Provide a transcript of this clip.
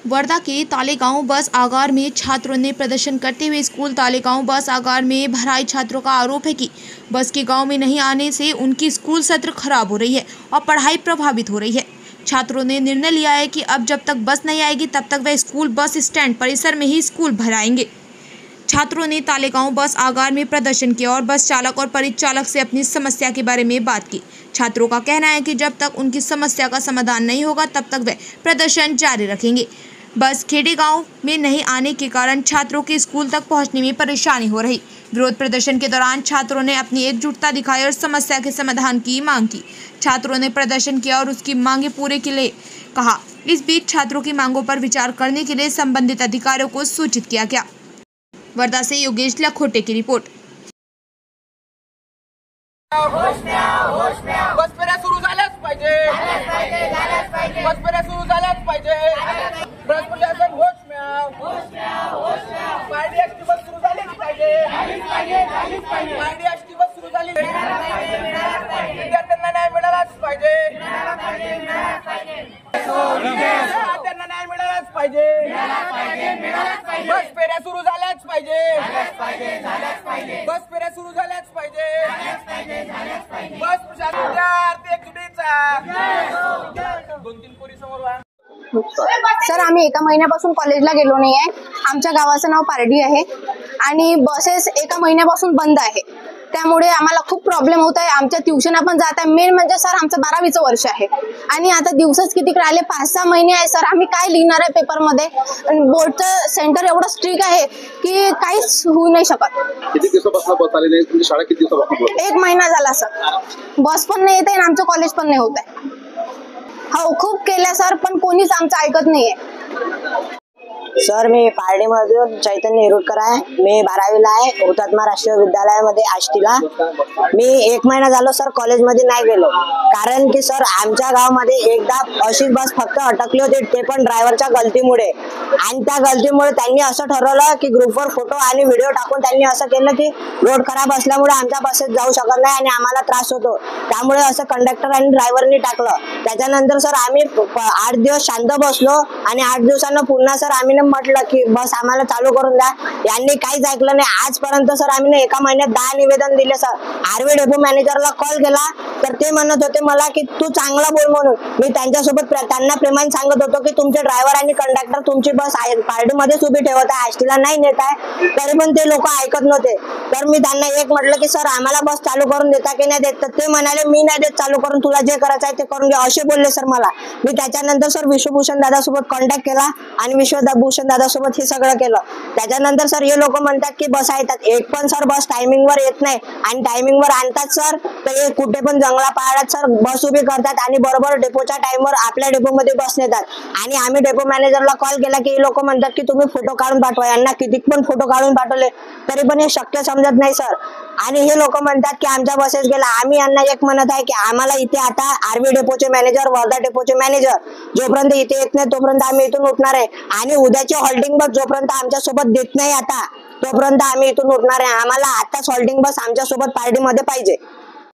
वर्धा के तालेगांव बस आगार में छात्रों ने प्रदर्शन करते हुए स्कूल तालेगांव बस आगार में भराई छात्रों का आरोप है कि बस के गांव में नहीं आने से उनकी स्कूल सत्र खराब हो रही है और पढ़ाई प्रभावित हो रही है। छात्रों ने निर्णय लिया है कि अब जब तक बस नहीं आएगी तब तक वे स्कूल बस स्टैंड परिसर में ही स्कूल भराएंगे। छात्रों ने तालेगांव बस आगार में प्रदर्शन किया और बस चालक और परिचालक से अपनी समस्या के बारे में बात की। छात्रों का कहना है कि जब तक उनकी समस्या का समाधान नहीं होगा तब तक वे प्रदर्शन जारी रखेंगे। बस खेड़े गांव में नहीं आने के कारण छात्रों के स्कूल तक पहुंचने में परेशानी हो रही। विरोध प्रदर्शन के दौरान छात्रों ने अपनी एकजुटता दिखाई और समस्या के समाधान की मांग की। छात्रों ने प्रदर्शन किया और उसकी मांगे पूरे के लिए कहा। इस बीच छात्रों की मांगों पर विचार करने के लिए संबंधित अधिकारियों को सूचित किया गया। वर्धा से योगेश लखोटे की रिपोर्ट। बस फेऱ्या सुरू झाल्याच पाहिजे, बस फेऱ्या सुरू झाल्याच पाहिजे। बस प्रशासन होश में आओ, पायडीएसटी बस सुरू झालीच पाहिजे, पायडीएसटी बस सुरू झाली, विद्यार्थ्यांना न्याय मिळालाच पाहिजे, विद्यार्थ्यांना न्याय मिळालाच पाहिजे, बस फेऱ्या सुरू झाल्याच पाहिजे, बस फेऱ्या सुरू झाल्याच पाहिजे, बस प्रशासन विद्यार्थी एकजुटीचा 2-3 पोरी समोर वा। सर आम्ही एका महिन्यापासून कॉलेजला गेलो नाही आहे। आमच्या गावाचं नाव पारडी आहे आणि बसेस एका महिन्यापासून बंद आहे, त्यामुळे आम्हाला खूप प्रॉब्लेम होत आहे। आमच्या ट्युशनला पण जात आहे। मेन म्हणजे सर आमचं 12वीचं वर्ष आहे आणि आता दिवसच किती राहिले, 5-6 महिने आहे सर। आम्ही काय लिहिणार आहे पेपरमध्ये? बोर्डचं सेंटर एवढं स्ट्रिक्ट आहे की काहीच होऊ नाही शकत। किती दिवसापासून बस आली नाही? तुमची शाळा किती दिवसापासून? 1 महिना झाला सर। बस पण नाही येते आणि आमचं कॉलेज पण नाही होत आहे। हो खूप केलं सर, पण कोणीच आमचं ऐकत नाहीये। सर मी पारडीमधून चैतन्य हिरुटकर आहे। मी 12वीला आहे हुतात्मा राष्ट्रीय विद्यालयामध्ये आष्टीला। मी 1 महिना झालो सर कॉलेजमध्ये नाही गेलो, कारण की सर आमच्या गावामध्ये एकदा अशी बस फक्त अटकली होती, ते पण ड्रायव्हरच्या गलतीमुळे। आणि त्या गलतीमुळे त्यांनी असं ठरवलं की ग्रुपवर फोटो आणि व्हिडिओ टाकून त्यांनी असं केलं की रोड खराब असल्यामुळे आमच्या बसेस जाऊ शकत नाही आणि आम्हाला त्रास होतो, त्यामुळे असं कंडक्टर आणि ड्रायव्हरनी टाकलं। त्याच्यानंतर सर आम्ही 8 दिवस शांत बसलो आणि 8 दिवसांना पुन्हा सर आम्ही म्हटलं की बस आम्हाला चालू करून द्या। यांनी काहीच ऐकलं नाही। आजपर्यंत सर आम्ही एका महिन्यात 10 निवेदन दिले सर। आरवी डेपो मॅनेजरला कॉल केला तर ते म्हणत होते मला की तू चांगला बोल म्हणून। मी त्यांच्यासोबत त्यांना प्रेमाने सांगत होतो की तुमचे ड्रायव्हर आणि कंडक्टर तुमची बस पारडीमध्येच उभी ठेवत आहे, आष्टीला नाही नेत आहे, तरी पण ते लोक ऐकत नव्हते। तर मी त्यांना एक म्हटलं की सर आम्हाला बस चालू करून देता की नाही देत? तर ते म्हणाले मी नाही देत चालू करून, तुला जे करायचं आहे ते करून घे, असे बोलले सर मला। मी त्याच्यानंतर सर विश्वभूषण दादासोबत कॉन्टॅक्ट केला आणि विश्वभूषण दादासोबत हे सगळं केलं। त्याच्यानंतर सर हे लोक म्हणतात की बस येतात, एक पण सर बस टायमिंगवर येत नाही आणि टायमिंगवर आणतात सर तर हे कुठे पण जंगला पहाडात सर बस उभी करतात आणि बरोबर डेपोच्या टाइमवर आपल्या डेपोमध्ये बस नेतात। आणि आम्ही डेपो मॅनेजरला कॉल केला की हे लोक म्हणतात की तुम्ही फोटो काढून पाठवा। यांना किती पण फोटो काढून पाठवले तरी पण हे शक्य समजत नाही सर। आणि हे लोक म्हणतात की आमच्या बसेस गेला। आम्ही यांना एक म्हणत आहे की आम्हाला इथे आता आरवी डेपोचे मॅनेजर, वर्धा डेपोचे मॅनेजर जोपर्यंत इथे येत नाही तोपर्यंत आम्ही इथून उठणार आहे आणि उद्याची हॉल्टिंग बस जोपर्यंत आमच्या सोबत देत नाही आता तोपर्यंत आम्ही इथून उठणार आहे। आम्हाला आता हॉल्टिंग बस आमच्या सोबत पार्टीमध्ये पाहिजे।